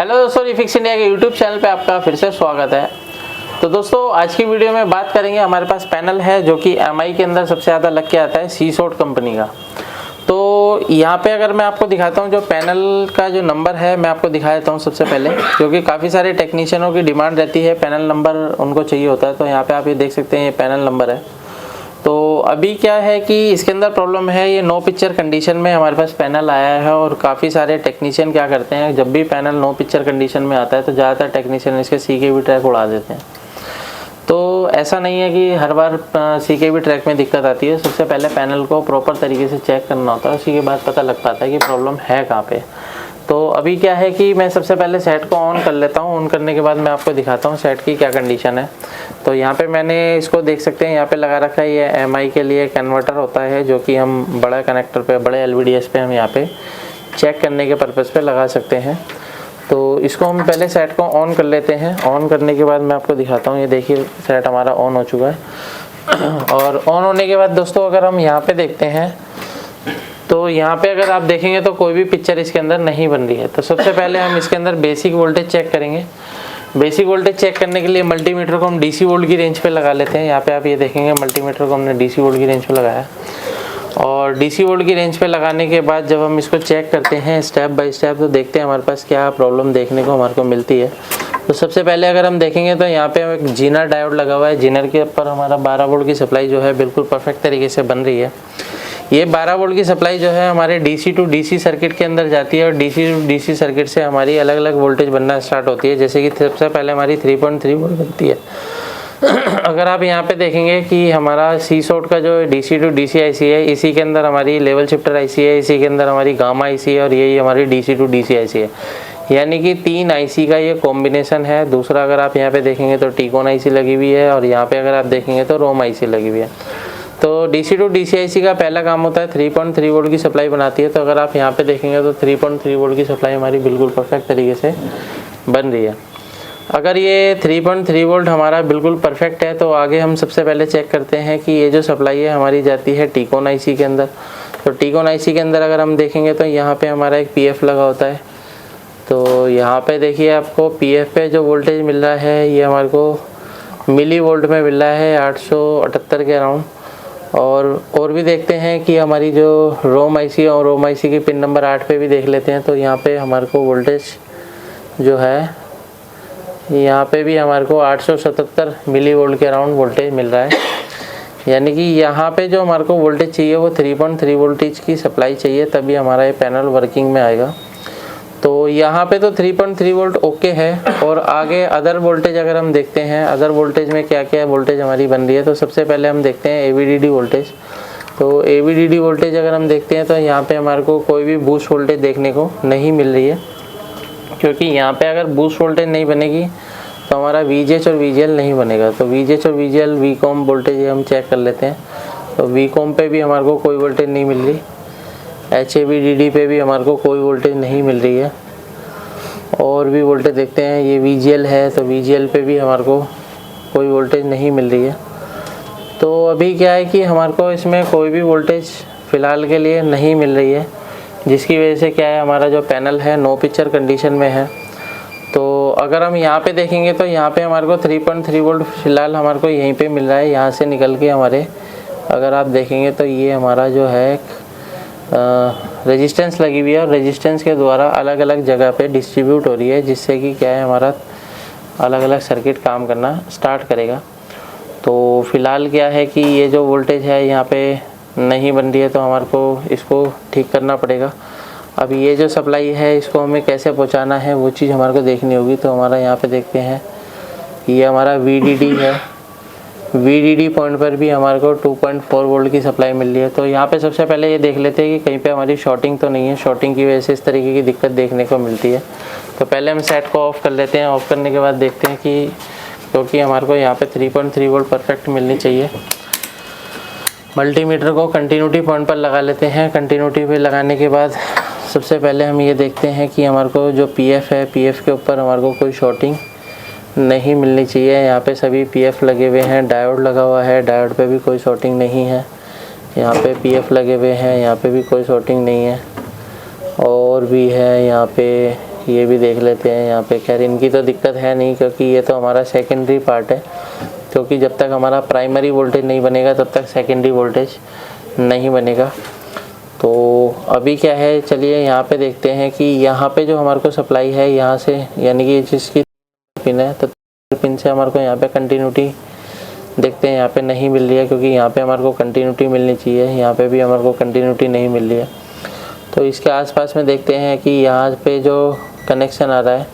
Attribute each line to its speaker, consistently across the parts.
Speaker 1: Hello दोस्तों, refix India के YouTube channel पे आपका फिर से स्वागत है। तो दोस्तों आज की वीडियो में बात करेंगे, हमारे पास पैनल है जो कि एमआई के अंदर सबसे ज़्यादा लग के आता है, सीसोट कंपनी का। तो यहाँ पे अगर मैं आपको दिखाता हूँ जो पैनल का जो नंबर है, मैं आपको दिखा देता हूँ सबसे पहले, क्योंकि काफ़ी सारे टेक्नीशियनों की डिमांड रहती है, पैनल नंबर उनको चाहिए होता है। तो यहाँ पर आप ये देख सकते हैं, ये पैनल नंबर है। तो अभी क्या है कि इसके अंदर प्रॉब्लम है, ये नो पिक्चर कंडीशन में हमारे पास पैनल आया है और काफ़ी सारे टेक्नीशियन क्या करते हैं, जब भी पैनल नो पिक्चर कंडीशन में आता है तो ज़्यादातर टेक्नीशियन इसके सीकेबी ट्रैक उड़ा देते हैं। तो ऐसा नहीं है कि हर बार सीकेबी ट्रैक में दिक्कत आती है। सबसे पहले पैनल को प्रॉपर तरीके से चेक करना होता है, उसी के बाद पता लग पाता है कि प्रॉब्लम है कहाँ पे। तो अभी क्या है कि मैं सबसे पहले सेट को ऑन कर लेता हूँ। ऑन करने के बाद मैं आपको दिखाता हूँ सेट की क्या कंडीशन है। तो यहाँ पे मैंने इसको देख सकते हैं, यहाँ पे लगा रखा है, ये एमआई के लिए कन्वर्टर होता है जो कि हम बड़ा कनेक्टर पे, बड़े एलवीडीएस पे हम यहाँ पे चेक करने के पर्पज़ पे लगा सकते हैं। तो इसको हम पहले सेट को ऑन कर लेते हैं। ऑन करने के बाद मैं आपको दिखाता हूँ, ये देखिए सेट हमारा ऑन हो चुका है। और ऑन होने के बाद दोस्तों अगर हम यहाँ पे देखते हैं तो यहाँ पे अगर आप देखेंगे तो कोई भी पिक्चर इसके अंदर नहीं बन रही है। तो सबसे पहले हम इसके अंदर बेसिक वोल्टेज चेक करेंगे। बेसिक वोल्टेज चेक करने के लिए मल्टीमीटर को हम डीसी वोल्ट की रेंज पे लगा लेते हैं। यहाँ पे आप ये देखेंगे मल्टीमीटर को हमने डीसी वोल्ट की रेंज पे लगाया, और डीसी वोल्ट की रेंज पे लगाने के बाद जब हम इसको चेक करते हैं स्टेप बाय स्टेप, तो देखते हैं हमारे पास क्या प्रॉब्लम देखने को हमारे को मिलती है। तो सबसे पहले अगर हम देखेंगे तो यहाँ पे एक जीनर डायोड लगा हुआ है। जीनर के ऊपर हमारा 12 वोल्ट की सप्लाई जो है बिल्कुल परफेक्ट तरीके से बन रही है। ये 12 वोल्ट की सप्लाई जो है हमारे डीसी टू डीसी सर्किट के अंदर जाती है, और डीसी टू डीसी सर्किट से हमारी अलग अलग वोल्टेज बनना स्टार्ट होती है। जैसे कि सबसे पहले हमारी 3.3 वोल्ट बनती है। अगर आप यहाँ पे देखेंगे कि हमारा सीसोट का जो डीसी टू डीसी आईसी है, इसी के अंदर हमारी लेवल शिफ्टर आईसी है, इसी के अंदर हमारी गामा आईसी है, और यही हमारी डीसी टू डीसी आईसी है। यानी कि 3 आईसी का ये कॉम्बिनेशन है। दूसरा अगर आप यहाँ पे देखेंगे तो टीकॉन आईसी लगी हुई है, और यहाँ पे अगर आप देखेंगे तो रोम आईसी लगी हुई है। तो डीसी टू डीसी आईसी का पहला काम होता है 3.3 वोल्ट की सप्लाई बनाती है। तो अगर आप यहाँ पे देखेंगे तो 3.3 वोल्ट की सप्लाई हमारी बिल्कुल परफेक्ट तरीके से बन रही है। अगर ये 3.3 वोल्ट हमारा बिल्कुल परफेक्ट है तो आगे हम सबसे पहले चेक करते हैं कि ये जो सप्लाई है हमारी जाती है टीकॉन आईसी के अंदर। तो टीकॉन आईसी के अंदर अगर हम देखेंगे तो यहाँ पे हमारा एक पीएफ लगा होता है। तो यहाँ पे देखिए आपको पीएफ पे जो वोल्टेज मिल रहा है ये हमारे को मिली वोल्ट में मिल रहा है, 878 के अराउंड। और भी देखते हैं कि हमारी जो रोम आईसी और रोम आईसी की पिन नंबर 8 पे भी देख लेते हैं। तो यहाँ पे हमारे को वोल्टेज जो है, यहाँ पे भी हमारे को 877 मिली वोल्ट के अराउंड वोल्टेज मिल रहा है। यानी कि यहाँ पे जो हमारे को वोल्टेज चाहिए वो 3.3 वोल्टेज की सप्लाई चाहिए, तभी हमारा ये पैनल वर्किंग में आएगा। तो यहाँ पे तो 3.3 वोल्ट ओके है। और आगे अदर वोल्टेज अगर हम देखते हैं, अदर वोल्टेज में क्या क्या वोल्टेज हमारी बन रही है, तो सबसे पहले हम देखते हैं एवीडीडी वोल्टेज। तो एवीडीडी वोल्टेज अगर हम देखते हैं तो यहाँ पे हमारे को कोई भी बूस्ट वोल्टेज देखने को नहीं मिल रही है, क्योंकि यहाँ पे अगर बूस्ट वोल्टेज नहीं बनेगी तो हमारा वीजीएच और वीजीएल नहीं बनेगा। तो वीजीएच और वीजीएल वीकॉम वोल्टेज हम चेक कर लेते हैं। तो वीकॉम पे भी हमारे को कोई वोल्टेज नहीं मिल रही, एचएवीडीडी पे भी हमारे को कोई वोल्टेज नहीं मिल रही है। और भी वोल्टेज देखते हैं, ये वीजीएल है तो वीजीएल पे भी हमारे को कोई वोल्टेज नहीं मिल रही है। तो अभी क्या है कि हमारे को इसमें कोई भी वोल्टेज फ़िलहाल के लिए नहीं मिल रही है, जिसकी वजह से क्या है हमारा जो पैनल है नो पिक्चर कंडीशन में है। तो अगर हम यहाँ पे देखेंगे तो यहाँ पे हमारे को 3.3 वोल्ट फ़िलहाल हमारे को यहीं पे मिल रहा है। यहाँ से निकल के हमारे अगर आप देखेंगे तो ये हमारा जो है रेजिस्टेंस लगी हुई है, और रेजिस्टेंस के द्वारा अलग अलग जगह पे डिस्ट्रीब्यूट हो रही है, जिससे कि क्या है हमारा अलग अलग सर्किट काम करना स्टार्ट करेगा। तो फ़िलहाल क्या है कि ये जो वोल्टेज है यहाँ पे नहीं बन रही है, तो हमारे को इसको ठीक करना पड़ेगा। अब ये जो सप्लाई है इसको हमें कैसे पहुँचाना है वो चीज़ हमारे को देखनी होगी। तो हमारा यहाँ पे देखते हैं, ये हमारा वीडीडी है। वीडीडी पॉइंट पर भी हमारे को 2.4 वोल्ट की सप्लाई मिल रही है। तो यहाँ पे सबसे पहले ये देख लेते हैं कि कहीं पे हमारी शॉर्टिंग तो नहीं है। शॉर्टिंग की वजह से इस तरीके की दिक्कत देखने को मिलती है। तो पहले हम सेट को ऑफ़ कर लेते हैं। ऑफ़ करने के बाद देखते हैं कि, क्योंकि हमारे को यहाँ पे 3.3 वोल्ट परफेक्ट मिलनी चाहिए। मल्टीमीटर को कंटिन्यूटी पॉइंट पर लगा लेते हैं। कंटिन्यूटी पे लगाने के बाद सबसे पहले हम ये देखते हैं कि हमारे को जो पीएफ है, पीएफ के ऊपर हमारे को कोई शॉर्टिंग नहीं मिलनी चाहिए। यहाँ पे सभी पीएफ लगे हुए हैं, डायोड लगा हुआ है, डायोड पे भी कोई शॉर्टिंग नहीं है। यहाँ पे पीएफ लगे हुए हैं, यहाँ पे भी कोई शॉर्टिंग नहीं है। और भी है यहाँ पे ये भी देख लेते हैं यहाँ पे। खैर इनकी तो दिक्कत है नहीं, क्योंकि ये तो हमारा सेकेंडरी पार्ट है, क्योंकि जब तक हमारा प्राइमरी वोल्टेज नहीं बनेगा तब तक सेकेंडरी वोल्टेज नहीं बनेगा। तो अभी क्या है, चलिए यहाँ पे देखते हैं कि यहाँ पे जो हमारे को सप्लाई है यहाँ से, यानी कि जिसकी पिन है, तो पिन से हमारे को यहाँ पे कंटिन्यूटी देखते हैं यहाँ पे नहीं मिल रही है, क्योंकि यहाँ पे हमारे को कंटिन्यूटी मिलनी चाहिए, यहाँ पे भी हमारे को कंटिन्यूटी नहीं मिल रही है। तो इसके आसपास में देखते हैं कि यहाँ पे जो कनेक्शन आ रहा है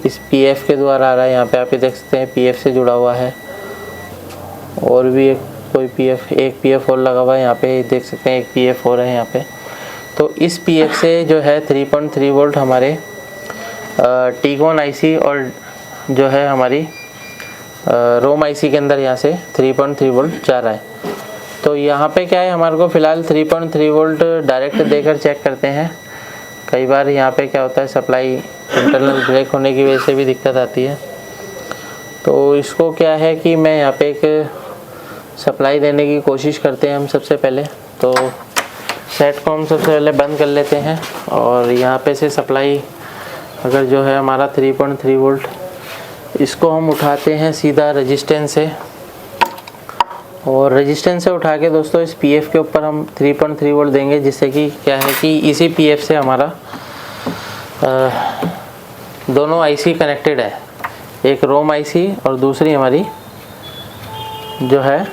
Speaker 1: इस पीएफ के द्वारा आ रहा है। यहाँ पे आप ये देख सकते हैं पीएफ से जुड़ा हुआ है, और भी एक पीएफ और लगा हुआ है यहाँ पे, देख सकते हैं एक पीएफ और है यहाँ पे। तो इस पीएफ से जो है 3.3 वोल्ट हमारे टीकॉन आईसी और जो है हमारी रोम आईसी के अंदर यहाँ से 3.3 वोल्ट जा रहा है। तो यहाँ पे क्या है, हमारे को फ़िलहाल 3.3 वोल्ट डायरेक्ट देकर चेक करते हैं। कई बार यहाँ पे क्या होता है, सप्लाई इंटरनल ब्रेक होने की वजह से भी दिक्कत आती है। तो इसको क्या है कि मैं यहाँ पे एक सप्लाई देने की कोशिश करते हैं हम सबसे पहले। तो सेट को हम सबसे पहले बंद कर लेते हैं, और यहाँ पे से सप्लाई अगर जो है हमारा 3.3 वोल्ट, इसको हम उठाते हैं सीधा रेजिस्टेंस से, और रेजिस्टेंस से उठा के दोस्तों इस पीएफ के ऊपर हम 3.3 वोल्ट देंगे, जिससे कि क्या है कि इसी पीएफ से हमारा दोनों आईसी कनेक्टेड है, एक रोम आईसी और दूसरी हमारी जो है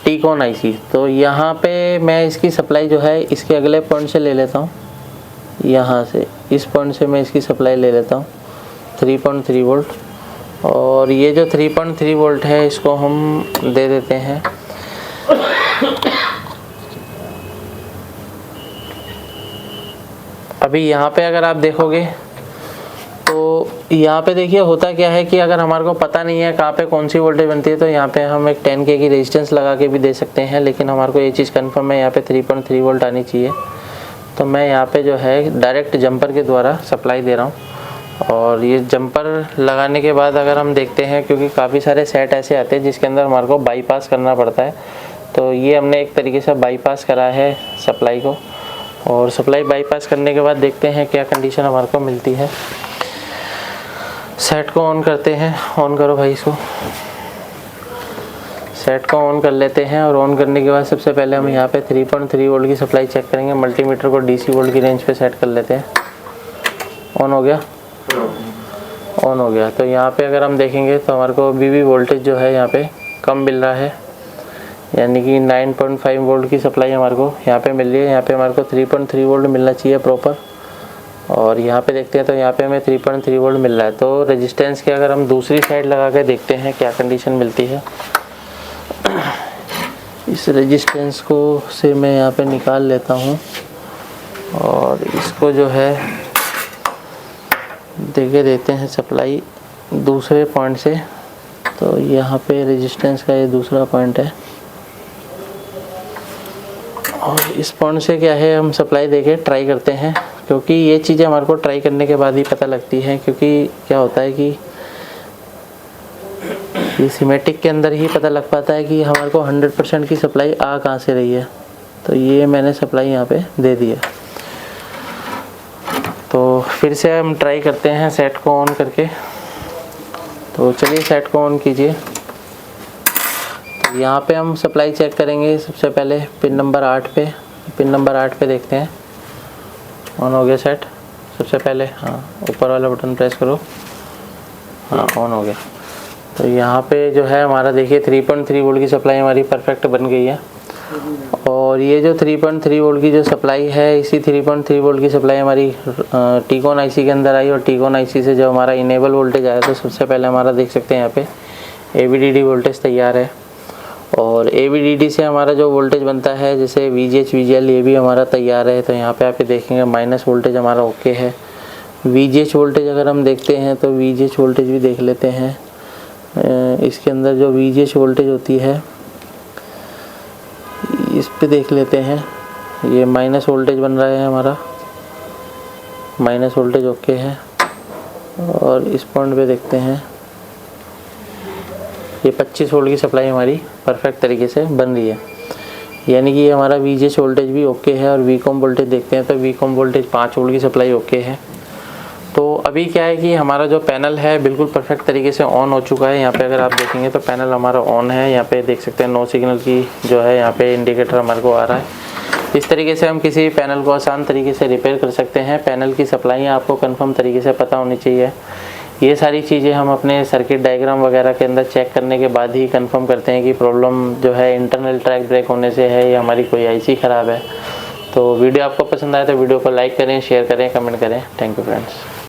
Speaker 1: टीकॉन आईसी। तो यहाँ पे मैं इसकी सप्लाई जो है इसके अगले पॉइंट से ले लेता हूँ, यहाँ से इस पॉइंट से मैं इसकी सप्लाई ले लेता हूँ 3.3 वोल्ट, और ये जो 3.3 वोल्ट है इसको हम दे देते हैं अभी यहाँ पे। अगर आप देखोगे तो यहाँ पे देखिए होता क्या है कि अगर हमारे को पता नहीं है कहाँ पे कौन सी वोल्टेज बनती है, तो यहाँ पे हम एक 10K की रेजिस्टेंस लगा के भी दे सकते हैं, लेकिन हमारे को ये चीज़ कंफर्म है यहाँ पे 3.3 वोल्ट आनी चाहिए। तो मैं यहाँ पे जो है डायरेक्ट जंपर के द्वारा सप्लाई दे रहा हूँ, और ये जंपर लगाने के बाद अगर हम देखते हैं, क्योंकि काफ़ी सारे सेट ऐसे आते हैं जिसके अंदर हमारे को बाईपास करना पड़ता है, तो ये हमने एक तरीके से बाईपास करा है सप्लाई को। और सप्लाई बाईपास करने के बाद देखते हैं क्या कंडीशन हमारे को मिलती है। सेट को ऑन करते हैं, ऑन करो भाई इसको। सेट को ऑन कर लेते हैं, और ऑन करने के बाद सबसे पहले हम यहाँ पे 3.3 वोल्ट की सप्लाई चेक करेंगे। मल्टीमीटर को DC वोल्ट की रेंज पे सेट कर लेते हैं। ऑन हो गया, ऑन हो गया। तो यहाँ पे अगर हम देखेंगे तो हमारे को अभी भी वोल्टेज जो है यहाँ पे कम मिल रहा है, यानी कि 9.5 वोल्ट की सप्लाई हमारे को यहाँ पे मिल रही है। यहाँ पे हमारे को 3.3 वोल्ट मिलना चाहिए प्रॉपर, और यहाँ पे देखते हैं तो यहाँ पे हमें 3.3 वोल्ट मिल रहा है। तो रेजिस्टेंस के अगर हम दूसरी साइड लगा के देखते हैं क्या कंडीशन मिलती है। इस रेजिस्टेंस को से मैं यहाँ पे निकाल लेता हूँ, और इसको जो है देके देते हैं सप्लाई दूसरे पॉइंट से। तो यहाँ पे रेजिस्टेंस का ये दूसरा पॉइंट है, और इस पॉइंट से क्या है हम सप्लाई देके ट्राई करते हैं, क्योंकि ये चीज़ें हमारे को ट्राई करने के बाद ही पता लगती है। क्योंकि क्या होता है कि ये सीमेटिक के अंदर ही पता लग पाता है कि हमारे को 100% की सप्लाई आ कहाँ से रही है। तो ये मैंने सप्लाई यहाँ पे दे दी है। तो फिर से हम ट्राई करते हैं सेट को ऑन करके। तो चलिए सेट को ऑन कीजिए। तो यहाँ पे हम सप्लाई चेक करेंगे सबसे पहले पिन नंबर 8 पे। पिन नंबर 8 पे देखते हैं। ऑन हो गया सेट। सबसे पहले हाँ ऊपर वाला बटन प्रेस करो, हाँ ऑन हो गया। तो यहाँ पे जो है हमारा देखिए 3.3 वोल्ट की सप्लाई हमारी परफेक्ट बन गई है। और ये जो 3.3 वोल्ट की जो सप्लाई है, इसी 3.3 वोल्ट की सप्लाई हमारी टीकॉन आईसी के अंदर आई। और टीकॉन आईसी से जो हमारा इनेबल वोल्टेज आया, तो सबसे पहले हमारा देख सकते हैं यहाँ पे AVDD वोल्टेज तैयार है। और AVDD से हमारा जो वोल्टेज बनता है जैसे VGH VGL, ये भी हमारा तैयार है। तो यहाँ पे आप देखेंगे माइनस वोल्टेज हमारा ओके है। VGH वोल्टेज अगर हम देखते हैं तो VGH वोल्टेज भी देख लेते हैं। इसके अंदर जो VGH वोल्टेज होती है इस पे देख लेते हैं। ये माइनस वोल्टेज बन रहा है हमारा, माइनस वोल्टेज ओके है। और इस पॉइंट पे देखते हैं ये 25 वोल्ट की सप्लाई हमारी परफेक्ट तरीके से बन रही है, यानी कि ये हमारा VGH वोल्टेज भी ओके है। और VCOM वोल्टेज देखते हैं तो VCOM वोल्टेज 5 वोल्ट की सप्लाई ओके है। तो अभी क्या है कि हमारा जो पैनल है बिल्कुल परफेक्ट तरीके से ऑन हो चुका है। यहाँ पे अगर आप देखेंगे तो पैनल हमारा ऑन है। यहाँ पे देख सकते हैं नो सिग्नल की जो है यहाँ पे इंडिकेटर हमारे को आ रहा है। इस तरीके से हम किसी पैनल को आसान तरीके से रिपेयर कर सकते हैं। पैनल की सप्लाई आपको कंफर्म तरीके से पता होनी चाहिए। ये सारी चीज़ें हम अपने सर्किट डायग्राम वगैरह के अंदर चेक करने के बाद ही कंफर्म करते हैं कि प्रॉब्लम जो है इंटरनल ट्रैक ब्रेक होने से है या हमारी कोई आईसी ख़राब है। तो वीडियो आपको पसंद आए तो वीडियो को लाइक करें, शेयर करें, कमेंट करें। Thank you friends.